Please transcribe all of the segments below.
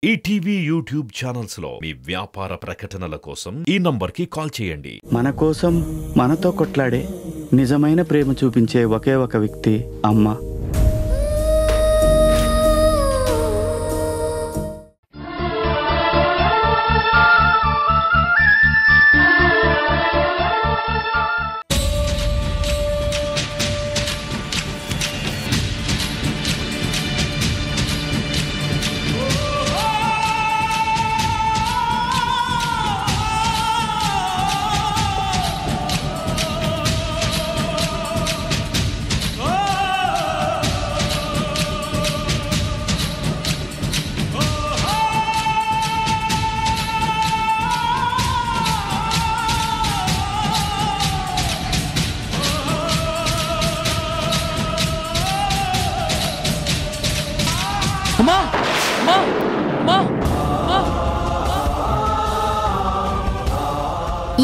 ETV YouTube channels లో మీ వ్యాపార ప్రకటనల కోసం ఈ నంబర్కి కాల్ చేయండి. మన కోసం మనతో కొట్లాడే నిజమైన ప్రేమ చూపించే ఒకే ఒక వ్యక్తి అమ్మ.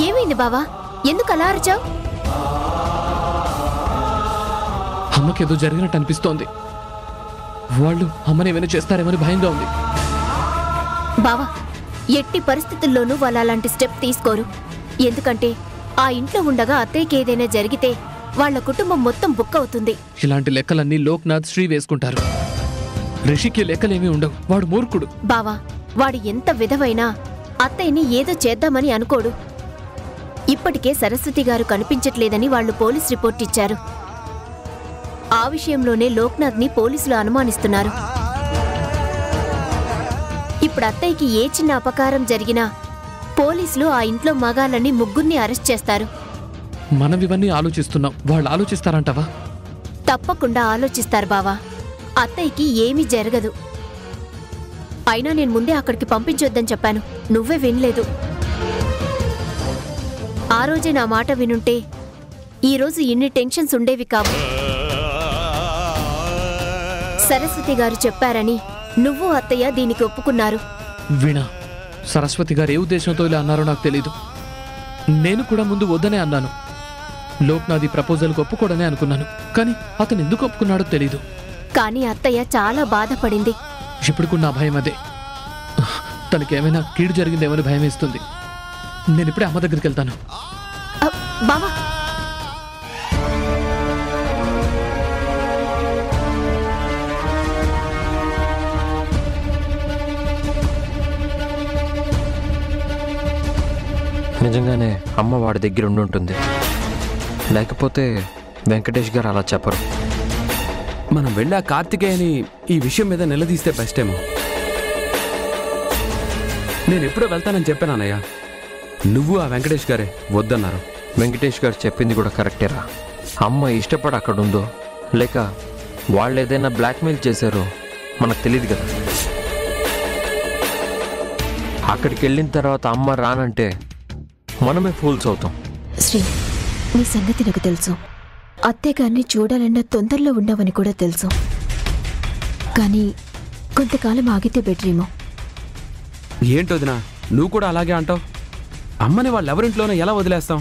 ఏమైంది బావా? ఎందుకు అలా అరిచావు? అమ్మకేదో జరిగినట్టు అనిపిస్తోంది. వాళ్ళు అమ్మని ఏమైనా చేస్తారేమని భయంగా ఉంది. బావా, ఎట్టి పరిస్థితుల్లోనూ వాళ్ళు అలాంటి స్టెప్ తీసుకోరు. ఎందుకంటే ఆ ఇంట్లో ఉండగా అత్తయ్యకి ఏదైనా జరిగితే వాళ్ళ కుటుంబం మొత్తం బుక్ అవుతుంది. ఇలాంటి లెక్కలన్నీ లోక్నాథ్ శ్రీ వేసుకుంటారు. రిషికి లెక్కలేమీ ఉండవు. వాడు మూర్ఖుడు. బావా, వాడు ఎంత విధవైనా అత్తయ్యని ఏదో చేద్దామని అనుకోడు. ఇప్పటికే సరస్వతి గారు కనిపించట్లేదని వాళ్ళు పోలీస్ రిపోర్ట్ ఇచ్చారు. ఆ విషయంలోనే లోక్నాథ్ని పోలీసులు అనుమానిస్తున్నారు. ఇప్పుడు అత్తయ్యకి ఏ చిన్న అపకారం జరిగినా పోలీసులు ఆ ఇంట్లో మగాళ్ళని ముగ్గురిని అరెస్ట్ చేస్తారు. మనం ఇవన్నీ ఆలోచిస్తున్నాం. వాళ్ళు ఆలోచిస్తారంటావా? తప్పకుండా ఆలోచిస్తారు బావా. అత్తయ్యకి ఏమీ జరగదు. అయినా నేను ముందే అక్కడికి పంపించొద్దని చెప్పాను. నువ్వే వినలేదు. ఆ రోజే నా మాట వినుంటే ఈరోజు ఇన్ని టెన్షన్స్ ఉండేవి కావు. సరస్వతి గారు చెప్పారని నువ్వు అత్తయ్య దీనికి ఒప్పుకున్నారు. వీణా, సరస్వతి గారు ఏ ఉద్దేశంతో ఇలా అన్నారో నాకు తెలీదు. నేను కూడా ముందు వద్దనే అన్నాను. లోక్నాథ్ ప్రపోజల్కి ఒప్పుకోడనే అనుకున్నాను. కానీ అతను ఎందుకు ఒప్పుకున్నాడో తెలీదు. కానీ అత్తయ్య చాలా బాధపడింది. ఇప్పుడు నా భయం అదే. తనకేమైనా కీడు జరిగిందేమని భయం వేస్తుంది. నేను ఇప్పుడే అమ్మ దగ్గరికి వెళ్తాను. బావా, నిజంగానే అమ్మ వాడి దగ్గర ఉండుంటుంది. లేకపోతే వెంకటేష్ గారు అలా చెప్పరు. మనం వెళ్ళా కార్తికేయని ఈ విషయం మీద నిలదీస్తే బెస్ట్ ఏమో. నేను ఎప్పుడో వెళ్తానని చెప్పానన్నయ్య. నువ్వు ఆ వెంకటేష్ గారే వద్దన్నారు. వెంకటేష్ గారు చెప్పింది కూడా కరెక్టేరా. అమ్మ ఇష్టపడి అక్కడ ఉందో లేక వాళ్ళు ఏదైనా బ్లాక్మెయిల్ చేశారో మనకు తెలియదు కదా. అక్కడికి వెళ్ళిన తర్వాత అమ్మ రానంటే మనమే ఫూల్స్ అవుతాం. శ్రీ, నీ సంగతి నాకు తెలుసు. అత్తయ్య గారిని చూడాలన్న తొందరలో ఉండవని కూడా తెలుసు. కానీ కొంతకాలం ఆగితే బెటరేమో. ఏంటోదినా, నువ్వు కూడా అలాగే అంటావు? అమ్మని వాళ్ళెవరింట్లోనే ఎలా వదిలేస్తాం?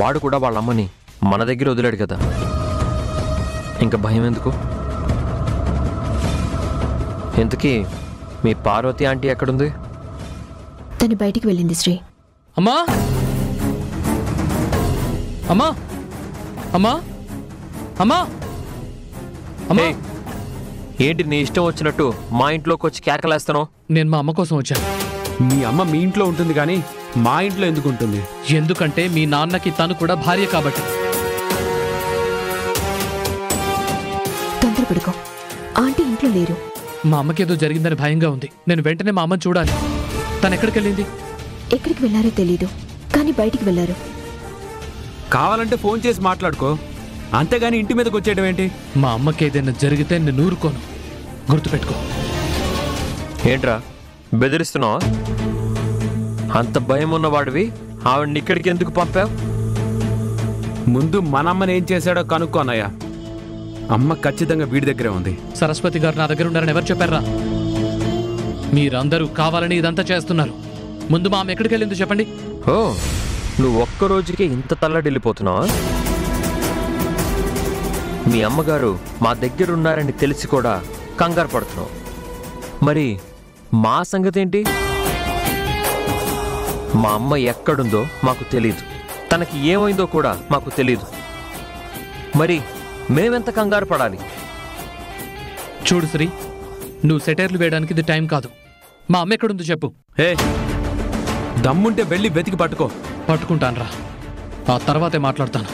వాడు కూడా వాళ్ళ అమ్మని మన దగ్గర వదిలాడు కదా. ఇంకా భయం ఎందుకు? ఎందుకీ మీ పార్వతి ఆంటీ ఎక్కడుంది? తను బయటికి వెళ్ళింది శ్రీ. అమ్మా, అమ్మా, అమ్మా, అమ్మా, అమ్మా. ఏంటి నీ ఇష్టం వచ్చినట్టు మా ఇంట్లోకి వచ్చి కేకలేస్తాను? నేను మా అమ్మ కోసం వచ్చాను. మీ అమ్మ మీ ఇంట్లో ఉంటుంది కానీ మా ఇంట్లో ఎందుకు ఉంటుంది? ఎందుకంటే మీ నాన్నకి తను కూడా భార్య కాబట్టి. తొందరపడుకో. ఆంటీ ఇంట్లో లేరు. మా అమ్మకేదో జరిగిందని భయంగా ఉంది. నేను వెంటనే మా అమ్మని చూడాలి. తను ఎక్కడికి వెళ్ళింది? ఎక్కడికి వెళ్ళారో తెలీదు, కానీ బయటికి వెళ్ళారు. కావాలంటే ఫోన్ చేసి మాట్లాడుకో, అంతేగాని ఇంటి మీదకి వచ్చేయడం ఏంటి? మా అమ్మకి ఏదైనా జరిగితే నేను ఊరుకోను. గుర్తుపెట్టుకో. ఏంట్రా బెదిరిస్తున్నావా? అంత భయం ఉన్నవాడివి ఆవిడ్ని ఇక్కడికి ఎందుకు పంపావు? ముందు మన అమ్మని ఏం చేశాడో కనుక్కో అన్నయ్య. అమ్మ ఖచ్చితంగా వీడి దగ్గరే ఉంది. సరస్వతి గారు నా దగ్గర ఉన్నారని ఎవరు చెప్పారా? మీరందరూ కావాలని ఇదంతా చేస్తున్నారు. ముందు మా అమ్మ ఎక్కడికి వెళ్ళిందో చెప్పండి. ఓ, నువ్వు ఒక్కరోజుకే ఇంత తల్లడిల్లిపోతున్నావా? మీ అమ్మగారు మా దగ్గర ఉన్నారని తెలిసి కూడా కంగారు పడుతున్నావు. మరి మా సంగతి ఏంటి? మా అమ్మ ఎక్కడుందో మాకు తెలీదు, తనకి ఏమైందో కూడా మాకు తెలీదు. మరి మేమెంత కంగారు పడాలి? చూడు శ్రీ, నువ్వు సెటైర్లు వేయడానికి ఇది టైం కాదు. మా అమ్మ ఎక్కడుందో చెప్పు. ఏ దమ్ముంటే వెళ్ళి వెతికి పట్టుకో. పట్టుకుంటానురా, ఆ తర్వాతే మాట్లాడతాను.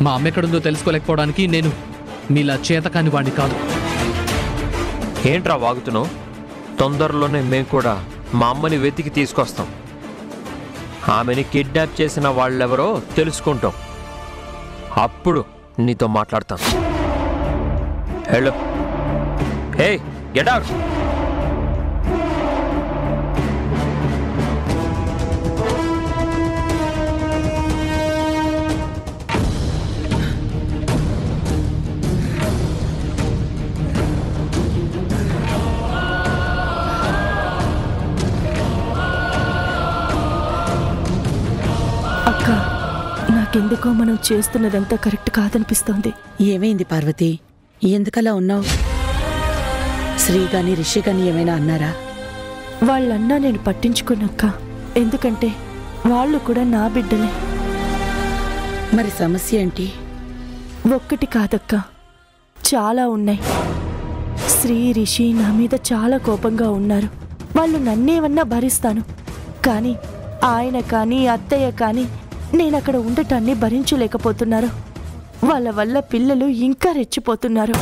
మా అమ్మ ఎక్కడుందో తెలుసుకోలేకపోవడానికి నేను మీలా చేతకాని వాడిని కాదు. ఏంట్రా వాగుతున్నావు? తొందరలోనే మేము కూడా మా అమ్మని వెతికి తీసుకొస్తాం. ఆమెని కిడ్నాప్ చేసిన వాళ్ళెవరో తెలుసుకుంటాం. అప్పుడు నీతో మాట్లాడతాం. హలో, హే గెట్ అవుట్. అక్క, నాకెందుకో మనం చేస్తున్నదంతా కరెక్ట్ కాదనిపిస్తోంది. ఏమైంది పార్వతి? ఎందుకలా ఉన్నావు? శ్రీ గాని రిషి గాని ఏమైనా అన్నారా? వాళ్ళన్నా నేను పట్టించుకున్నక్క, ఎందుకంటే వాళ్ళు కూడా నా బిడ్డలే. మరి సమస్య ఏంటి? ఒక్కటి కాదక్క, చాలా ఉన్నాయి. శ్రీ రిషి నా మీద చాలా కోపంగా ఉన్నారు. వాళ్ళు నన్నేమన్నా భరిస్తాను, కానీ ఆయన కానీ అత్తయ్య కానీ నేనక్కడ ఉండటాన్ని భరించలేకపోతున్నారు. వాళ్ళ వల్ల పిల్లలు ఇంకా రెచ్చిపోతున్నారు.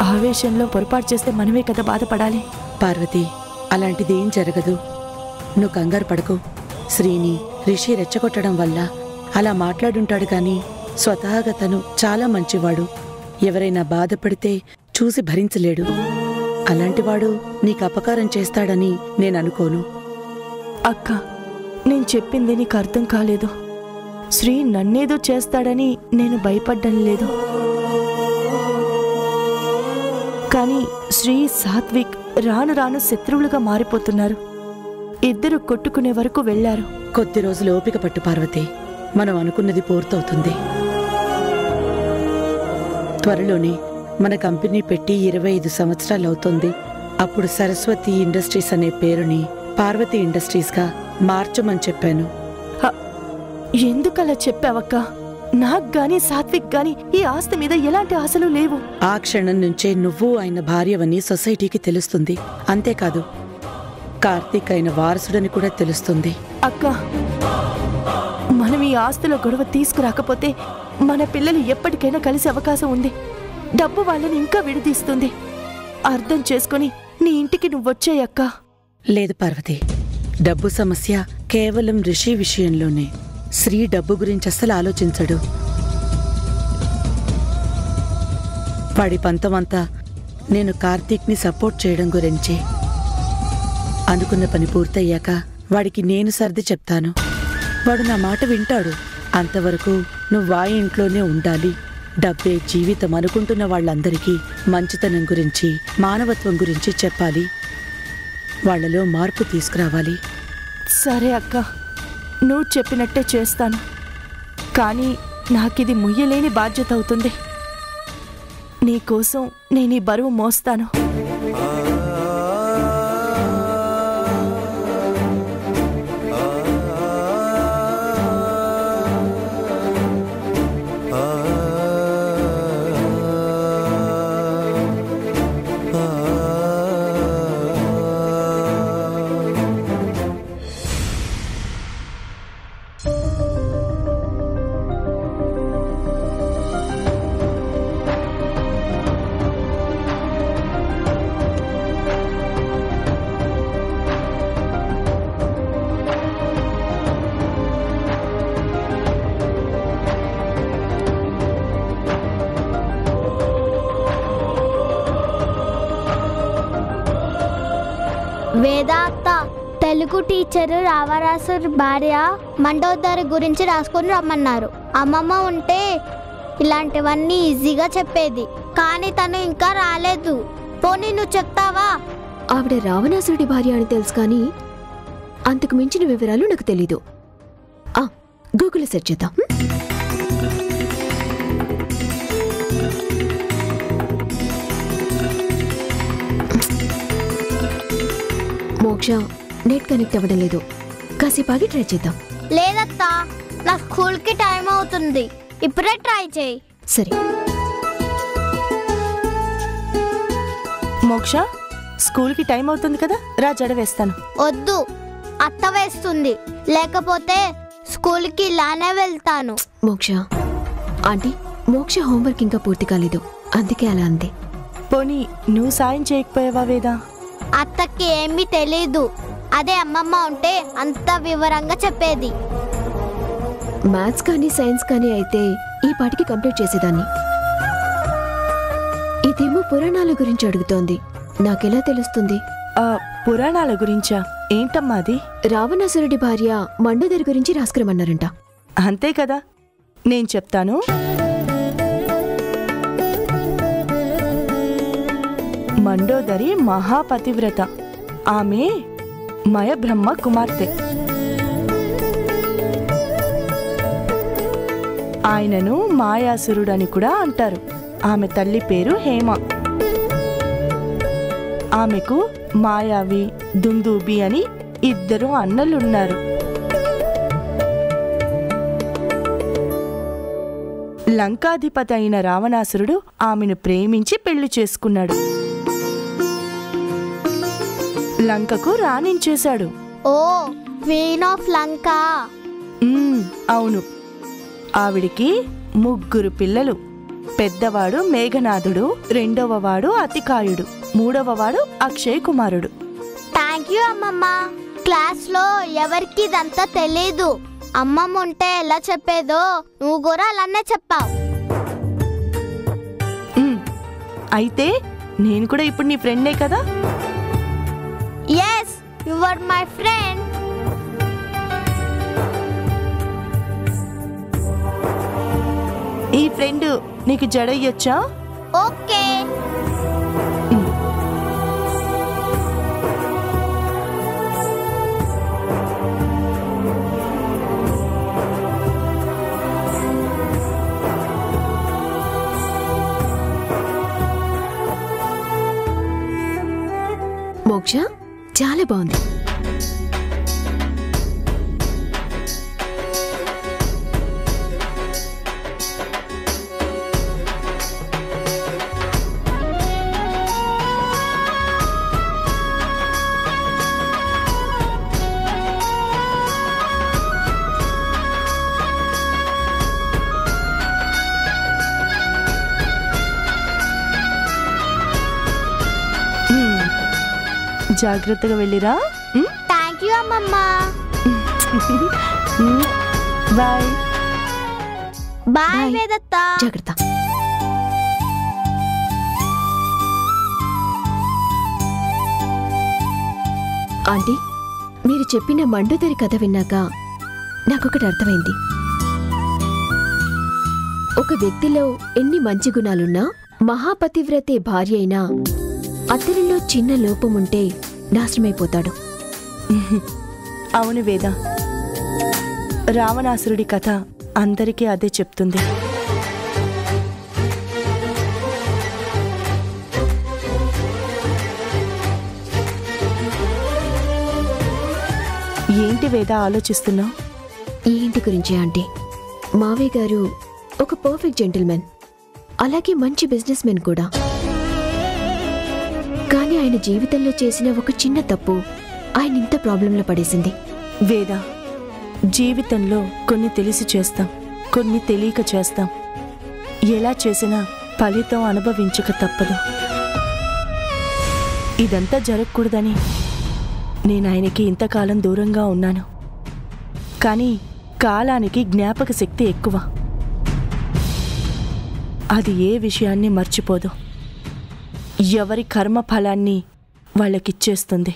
ఆవేశంలో పొరపాటు చేస్తే మనమే కదా బాధపడాలి. పార్వతి, అలాంటిది ఏం జరగదు. నువ్వు కంగారు పడకు. శ్రీని రిషి రెచ్చగొట్టడం వల్ల అలా మాట్లాడుంటాడు గాని స్వతహాగా తను చాలా మంచివాడు. ఎవరైనా బాధపడితే చూసి భరించలేడు. అలాంటివాడు నీకు అపకారం చేస్తాడని నేననుకోను. అక్క, నేను చెప్పింది నీకు అర్థం కాలేదు. శ్రీ నన్నేదో చేస్తాడని నేను భయపడ్డం లేదు, కానీ శ్రీ సాత్విక్ రాను రాను శత్రువులుగా మారిపోతున్నారు. ఇద్దరు కొట్టుకునే వరకు వెళ్లారు. కొద్ది రోజులు ఓపిక పట్టు పార్వతి, మనం అనుకున్నది పూర్తవుతుంది. త్వరలోనే మన కంపెనీ పెట్టి 25 సంవత్సరాలవుతుంది. అప్పుడు సరస్వతి ఇండస్ట్రీస్ అనే పేరుని పార్వతి ఇండస్ట్రీస్గా మార్చమని చెప్పాను. ఎందుకలా చెప్పావక్క? నాకు గాని సాత్విక్ గాని ఈ ఆస్తి మీద ఎలాంటి ఆశలు లేవు. ఆ క్షణం నుంచే నువ్వు ఆయన భార్యవని సొసైటీకి తెలుస్తుంది. అంతేకాదు, కార్తీక్ ఆయన వారసుడని కూడా తెలుస్తుంది. అక్క, మనం ఈ ఆస్తిలో గొడవ తీసుకురాకపోతే మన పిల్లలు ఎప్పటికైనా కలిసే అవకాశం ఉంది. డబ్బు వాళ్ళని ఇంకా విడదీస్తుంది. అర్థం చేసుకుని నీ ఇంటికి నువ్వొచ్చాయక్క. లేదు పార్వతి, డబ్బు సమస్య కేవలం రిషి విషయంలోనే. శ్రీ డబ్బు గురించి అస్సలు ఆలోచించడు. వాడి పంతమంతా నేను కార్తీక్ని సపోర్ట్ చేయడం గురించి. అనుకున్న పని పూర్తయ్యాక వాడికి నేను సర్ది చెప్తాను. వాడు నా మాట వింటాడు. అంతవరకు నువ్వు ఆ ఇంట్లోనే ఉండాలి. డబ్బే జీవితం అనుకుంటున్న వాళ్ళందరికీ మంచితనం గురించి, మానవత్వం గురించి చెప్పాలి. వాళ్లలో మార్పు తీసుకురావాలి. సరే అక్క, నువ్వు చెప్పినట్టే చేస్తాను. కానీ నాకిది ముయ్యలేని బాధ్యత అవుతుంది. నీకోసం నేను ఈ బరువు మోస్తాను. వేదాంత తెలుగు టీచరు రావరాసు భార్య మండోదరి గురించి రాసుకొని రమ్మన్నారు. అమ్మమ్మ ఉంటే ఇలాంటివన్నీ ఈజీగా చెప్పేది, కానీ తను ఇంకా రాలేదు. పోనీ నువ్వు చెప్తావా? ఆవిడ రావణాసురుడి భార్య అని తెలుసు, కానీ అంతకు మించిన వివరాలు నాకు తెలీదు. గూగుల్ సెర్చ్ చేద్దాం. మోక్ష నెట్ కనెక్ట్ అవ్వడం లేదు, కాసేపు ఆగి ట్రై చేద్దాం. లేదత్తా, నా స్కూల్కి టైం అవుతుంది, ఇప్పుడే ట్రై చేయి. సరే. మోక్ష, స్కూల్కి టైం అవుతుంది కదా, రా జడ వేస్తాను. వద్దు, అత్త వేస్తుంది, లేకపోతే స్కూల్కి ఇలానే వెళ్తాను. మోక్ష ఆంటీ, మోక్ష హోంవర్క్ ఇంకా పూర్తి కాలేదు, అందుకే అలా అంది. పోనీ నువ్వు సాయం చేయకపోయావా వేదా? అత్తకి ఏమీ తెలీదు, అదే అమ్మమ్మ ఉంటే అంత వివరంగా చెప్పేది. మ్యాథ్స్ కానీ సైన్స్ కానీ అయితే ఈ పాటికి కంప్లీట్ చేసేదాన్ని. ఇదేమో పురాణాల గురించి అడుగుతోంది, నాకెలా తెలుస్తుంది? పురాణాల గురించా? ఏంటమ్మా అది? రావణాసురుడి భార్య మండోదరి గురించి రాసుకురమన్నారంట. అంతే కదా, నేను చెప్తాను. మండోదరి మహాపతివ్రత, ఆమె మయబ్రహ్మ కుమార్తె. ఆయనను మాయాసురుడని కూడా అంటారు. ఆమె తల్లి పేరు హేమ. ఆమెకు మాయావి, దుందూబి అని 2 అన్నలున్నారు. లంకాధిపతి అయిన రావణాసురుడు ఆమెను ప్రేమించి పెళ్లి చేసుకున్నాడు. లంకకు రాణించేశాడు. ఓ, క్వీన్ ఆఫ్ లంకా. అవును. ఆవిడికి 3 పిల్లలు. పెద్దవాడు మేఘనాథుడు, 2వవాడు అతికాయుడు, 3వవాడు అక్షయ్ కుమారుడు. థ్యాంక్ యూ అమ్మమ్మ. క్లాస్లో ఎవరికి ఇదంతా తెలీదు. అమ్మమ్మ ఉంటే ఎలా చెప్పేదో నువ్వు కూడా అలానే చెప్పావు. అయితే నేను కూడా ఇప్పుడు నీ ఫ్రెండే కదా? Yes, you are my friend. ఈ ఫ్రెండ్ నీకు జడయ్యొచ్చా? ఓకే. మోక్ష చాలా బాగుంది. జాగ్రత్తగా వెళ్ళిరా. థ్యాంక్ యూ అమ్మమ్మ. బాయ్. బాయ్ వేదత్త. జాగ్రత్త. ఆంటీ, మీరు చెప్పిన మండోదరి కథ విన్నాక నాకొకటి అర్థమైంది. ఒక వ్యక్తిలో ఎన్ని మంచి గుణాలున్నా మహాపతివ్రతే భార్య అయినా అతనిలో చిన్న లోపముంటే నాశనమైపోతాడు. అవును వేద, రావణాసురుడి కథ అందరికీ అదే చెప్తుంది. ఏంటి వేద ఆలోచిస్తున్నావు? ఈ ఇంటి గురించి ఆంటీ. మావయ్య గారు ఒక పర్ఫెక్ట్ జెంటిల్మెన్, అలాగే మంచి బిజినెస్ మెన్ కూడా. కానీ ఆయన జీవితంలో చేసిన ఒక చిన్న తప్పు ఆయన ఇంత ప్రాబ్లంలో పడేసింది. వేద, జీవితంలో కొన్ని తెలిసి చేస్తాం, కొన్ని తెలియక చేస్తాం. ఎలా చేసినా ఫలితం అనుభవించక తప్పదు. ఇదంతా జరగకూడదని నేను ఆయనకి ఇంతకాలం దూరంగా ఉన్నాను. కానీ కాలానికి జ్ఞాపక శక్తి ఎక్కువ. అది ఏ విషయాన్ని మర్చిపోదు. ఎవరి కర్మ ఫలాన్ని వాళ్ళకిచ్చేస్తుంది.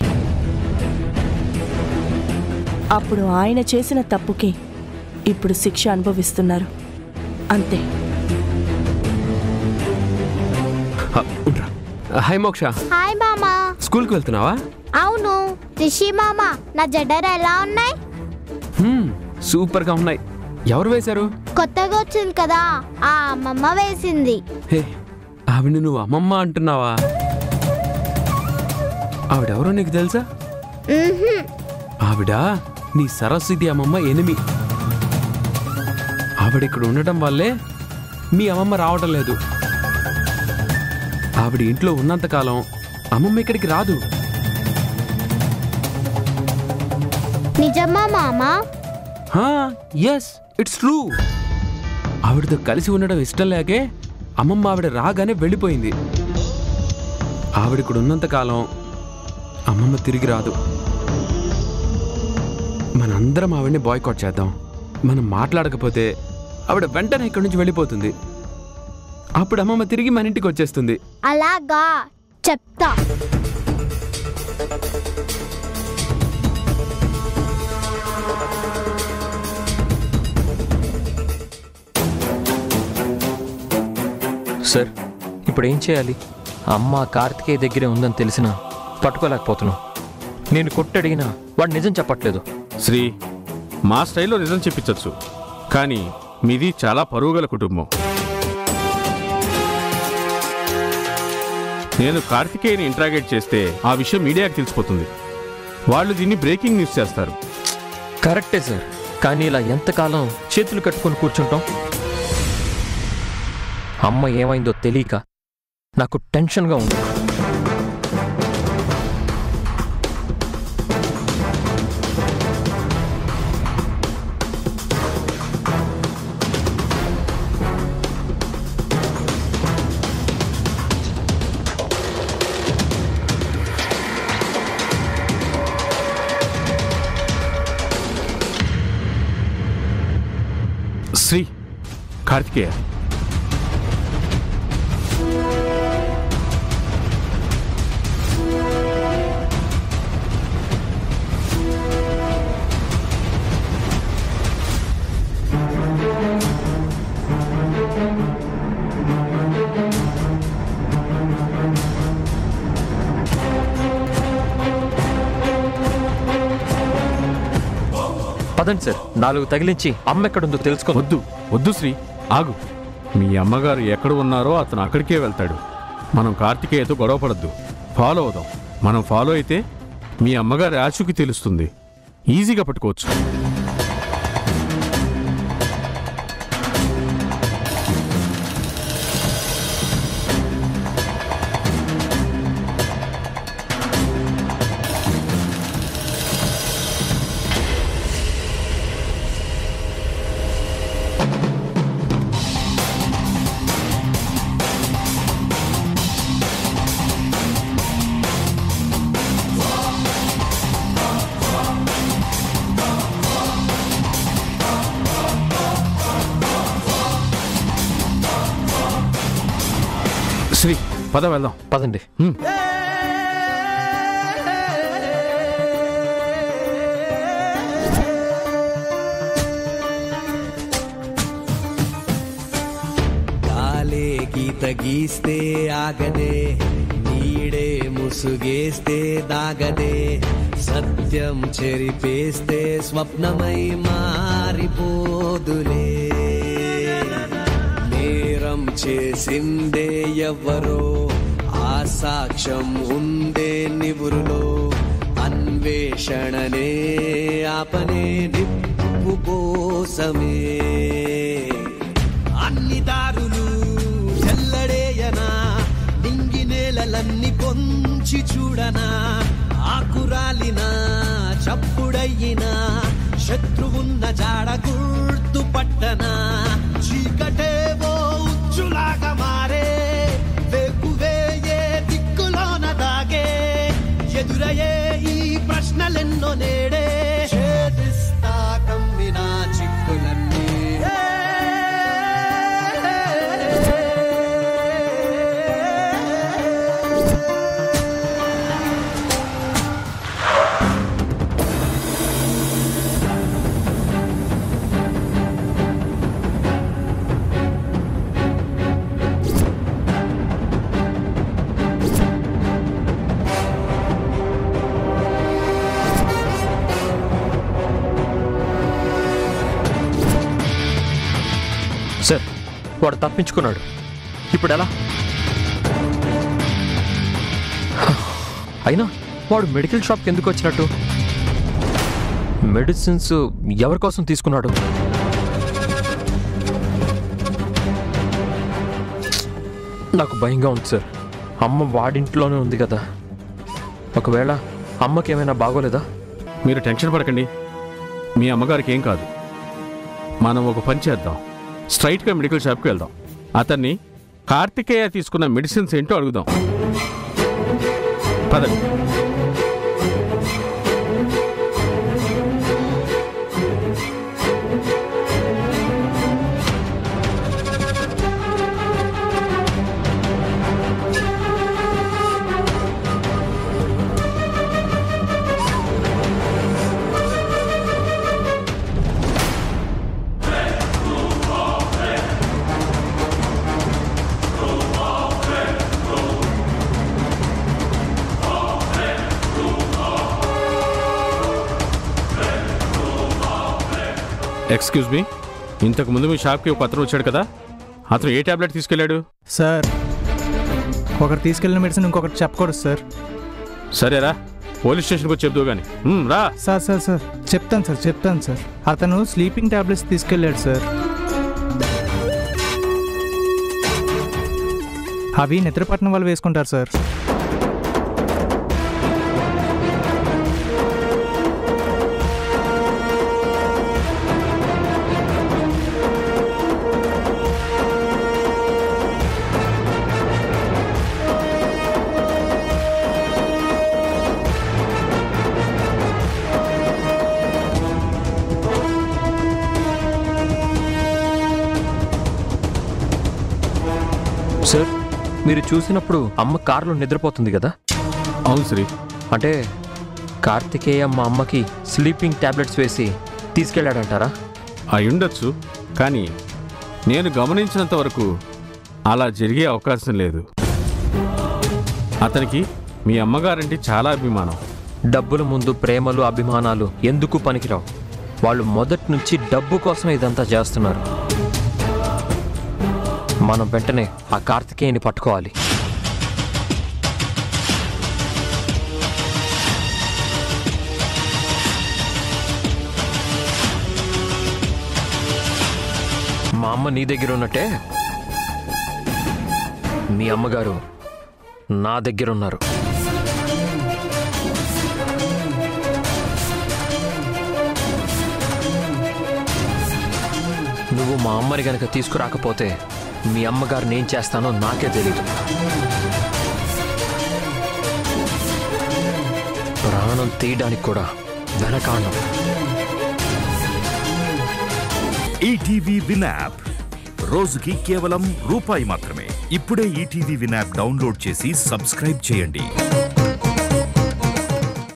అప్పుడు ఆయన చేసిన తప్పుకి ఇప్పుడు శిక్ష అనుభవిస్తున్నారు, అంతే. హాయ్ మోక్ష. హాయ్ మామా. స్కూల్కి వెళ్తున్నావా? అవును. రిషి మామ, నా జడలు ఎలా ఉన్నాయి? సూపర్గా ఉన్నాయి. ఎవరు వేశారు? కొత్తగా వచ్చింది కదా, ఆ అమ్మమ్మ వేసింది. హే, ఆవిడ నువ్వు అమ్మమ్మ అంటున్నావా? ఆవిడెవరో నీకు తెలుసా? ఆవిడ నీ సరస్వతి అమ్మమ్మ ఎనిమి. ఆవిడ ఇక్కడ ఉండటం వల్లే మీ అమ్మమ్మ రావటం లేదు. ఆవిడ ఇంట్లో ఉన్నంతకాలం అమ్మమ్మ ఇక్కడికి రాదు. నిజమా మామా? Yes, it's true. ఆవిడతో కలిసి ఉండడం ఇష్టం లేకే అమ్మమ్మ ఆవిడ రాగానే వెళ్ళిపోయింది. ఆవిడ ఇక్కడ ఉన్నంతకాలం అమ్మమ్మ తిరిగి రాదు. మనందరం ఆవిడని బాయ్కాట్ చేద్దాం. మనం మాట్లాడకపోతే ఆవిడ వెంటనే ఇక్కడి నుంచి వెళ్ళిపోతుంది. అప్పుడు అమ్మమ్మ తిరిగి మన ఇంటికి వచ్చేస్తుంది. అలాగా, చెప్తా. సార్, ఇప్పుడు ఏం చేయాలి? అమ్మ కార్తికేయ దగ్గరే ఉందని తెలిసినా పట్టుకోలేకపోతున్నాం. నేను కొట్టడిగినా వాడు నిజం చెప్పట్లేదు. శ్రీ, మా స్టైల్లో నిజం చెప్పించచ్చు, కానీ మీది చాలా పరువుగల కుటుంబం. నేను కార్తికేయని ఇంట్రాగేట్ చేస్తే ఆ విషయం మీడియాకి తెలిసిపోతుంది. వాళ్ళు దీన్ని బ్రేకింగ్ న్యూస్ చేస్తారు. కరెక్టే సార్, కానీ ఇలా ఎంతకాలం చేతులు కట్టుకొని కూర్చుంటాం? అమ్మ ఏమైందో తెలియక నాకు టెన్షన్గా ఉంది. శ్రీ, కార్తికేయ, పదండి సార్, 4 తగిలించి అమ్మ ఎక్కడుందో తెలుసుకో. వద్దు వద్దు శ్రీ, ఆగు. మీ అమ్మగారు ఎక్కడ ఉన్నారో అతను అక్కడికే వెళ్తాడు. మనం కార్తికేయతో గొడవపడద్దు, ఫాలో అవుదాం. మనం ఫాలో అయితే మీ అమ్మగారి ఆచూకీ తెలుస్తుంది, ఈజీగా పట్టుకోవచ్చు. శ్రీ, పద వెళ్దాం. పదండి. గాలే గీత గీస్తే ఆగదే, నీడే ముసుగేస్తే దాగదే, సత్యం చెరిపేస్తే స్వప్నమై మారిపోదులే. నేరం చేసిందే ఎవ్వరో, ఆ సాక్ష్యం ఉందే నివురులో, అన్వేషణనే ఆపనే నిప్పు కోసమే. అన్ని దారులు చెల్లడేయనా, నింగి నేలలన్నీ పొంచి చూడనా, ఆకురాలినా చప్పుడయ్యినా, శత్రువున్న జాడ గుర్తు పట్టనా, చీకటేవో ఉచ్చులాగా మారే, వేకువే ఏ దిక్కులోన దాగే, ఎదురయ్యే ఈ ప్రశ్నలెన్నో నేడే, ఛేదిస్తా కమ్మినా చిక్కులన్నీ. సార్, వాడు తప్పించుకున్నాడు. ఇప్పుడు ఎలా? అయినా వాడు మెడికల్ షాప్కి ఎందుకు వచ్చినట్టు? మెడిసిన్స్ ఎవరి కోసం తీసుకున్నాడు? నాకు భయంగా ఉంది సార్. అమ్మ వాడింట్లోనే ఉంది కదా, ఒకవేళ అమ్మకి ఏమైనా బాగోలేదా? మీరు టెన్షన్ పడకండి, మీ అమ్మగారికి ఏం కాదు. మనం ఒక పని చేద్దాం, స్ట్రైట్గా మెడికల్ షాప్కి వెళ్దాం. అతన్ని కార్తికేయ తీసుకున్న మెడిసిన్స్ ఏంటో అడుగుదాం. పదండి. ఎక్స్క్యూజ్ మీ, ఇంతకు ముందు మీ షాప్కి ఒక అతను వచ్చాడు కదా, అతను ఏ టాబ్లెట్ తీసుకెళ్ళాడు? సార్, ఒకరు తీసుకెళ్ళిన మెడిసిన్ ఇంకొకటి చెప్పకూడదు సార్. సరేరా, పోలీస్ స్టేషన్కి వచ్చి చెప్తావు కానీ రా. సార్ సార్ సార్ చెప్తాను సార్. అతను స్లీపింగ్ టాబ్లెట్స్ తీసుకెళ్ళాడు సార్. అవి నిద్రపట్నం వాళ్ళు వేసుకుంటారు సార్. సార్, మీరు చూసినప్పుడు అమ్మ కారులో నిద్రపోతుంది కదా? అవును శ్రీ. అంటే కార్తికేయ మా అమ్మకి స్లీపింగ్ టాబ్లెట్స్ వేసి తీసుకెళ్ళాడంటారా? అయి ఉండొచ్చు, కానీ నేను గమనించినంత వరకు అలా జరిగే అవకాశం లేదు. అతనికి మీ అమ్మగారంటే చాలా అభిమానం. డబ్బుల ముందు ప్రేమలు అభిమానాలు ఎందుకు పనికిరావు. వాళ్ళు మొదటి నుంచి డబ్బు కోసం ఇదంతా చేస్తున్నారు. మనం వెంటనే ఆ కార్తికేయని పట్టుకోవాలి. మా అమ్మ నీ దగ్గర ఉన్నట్టే మీ అమ్మగారు నా దగ్గర ఉన్నారు. నువ్వు మా అమ్మని గనక తీసుకురాకపోతే మీ అమ్మగారిని ఏం చేస్తానో నాకే తెలీదు. ప్రాణం తీయడానికి కూడా వెనకాడం. ఈటీవీ విన్ యాప్ రోజుకి కేవలం రూపాయి మాత్రమే. ఇప్పుడే ఈటీవీ విన్ యాప్ డౌన్లోడ్ చేసి సబ్స్క్రైబ్ చేయండి.